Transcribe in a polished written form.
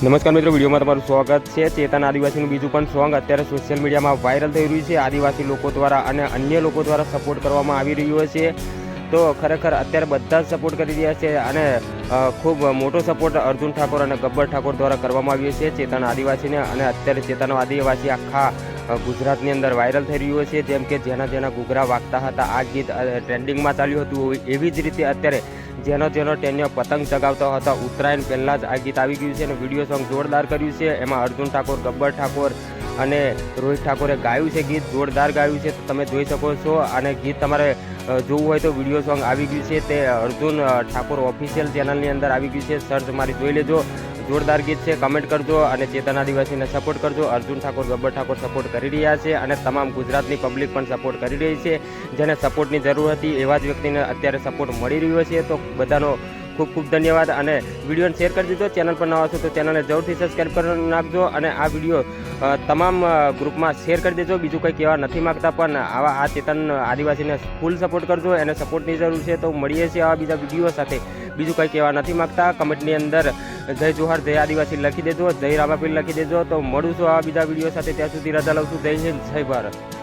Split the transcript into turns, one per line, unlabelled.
નમસ્કાર મિત્રો, વિડીયોમાં તમારું સ્વાગત છે। ચેતન આદિવાસીનું બીજું પણ સોંગ અત્યારે સોશિયલ મીડિયામાં વાયરલ થઈ રહ્યું છે। આદિવાસી લોકો દ્વારા અને અન્ય લોકો દ્વારા સપોર્ટ કરવામાં આવી રહ્યો છે। તો ખરેખર અત્યારે બધા જ સપોર્ટ કરી રહ્યા છે અને ખૂબ મોટો સપોર્ટ અર્જુન ઠાકોર અને ગબ્બર ઠાકોર દ્વારા કરવામાં આવ્યો છે ચેતન આદિવાસીને। અને અત્યારે ચેતન આદિવાસી આખા ગુજરાતની અંદર વાયરલ થઈ રહ્યો છે। જેમ કે જેના ઘૂઘરા વાગતા હતા આ ગીત ટ્રેન્ડિંગમાં ચાલ્યું હતું, એવી જ રીતે અત્યારે જેનો ટેન્યો પતંગ ચગાવતા હતા ઉત્તરાયણ પહેલાં જ આ ગીત આવી ગયું છે અને વિડીયો સોંગ જોરદાર કર્યું છે। એમાં અર્જુન ઠાકોર, ગબ્બર ઠાકોર અને રોહિત ઠાકોરે ગાયું છે, ગીત જોરદાર ગાયું છે। તો તમે જોઈ શકો છો અને ગીત તમારે જોવું હોય તો વિડીયો સોંગ આવી ગયું છે, તે અર્જુન ઠાકોર ઓફિશિયલ ચેનલની અંદર આવી ગયું છે, સર્ચ મારી જોઈ લેજો। જોરદાર ગીત છે, કમેન્ટ કરજો અને ચેતન આદિવાસીને સપોર્ટ કરજો। અર્જુન ઠાકોર, ગબ્બર ઠાકોર સપોર્ટ કરી રહ્યા છે અને તમામ ગુજરાતની પબ્લિક પણ સપોર્ટ કરી રહી છે। જેને સપોર્ટની જરૂર હતી એવા જ વ્યક્તિને અત્યારે સપોર્ટ મળી રહ્યો છે। તો બધાનો ખૂબ ખૂબ ધન્યવાદ અને વિડીયોને શેર કરી દીધો। ચેનલ પર નવા છો તો ચેનલને જરૂરથી સબસ્ક્રાઈબ કરી નાખજો અને આ વિડીયો તમામ ગ્રુપમાં શેર કરી દેજો। બીજું કંઈ કહેવા નથી માગતા, પણ આ ચેતન આદિવાસીને ફૂલ સપોર્ટ કરજો, એને સપોર્ટની જરૂર છે। તો મળીએ છીએ આવા બીજા વિડીયો સાથે। બીજું કંઈ કહેવા નથી માગતા, કમેન્ટની અંદર જય જોહાર, જય આદિવાસી લખી દેજો, જય રામાપીર લખી દેજો। તો મળું છું આવા બીજા વિડીયો સાથે, ત્યાં સુધી રજા લઉં છું। જય હિન્દ, જય ભારત।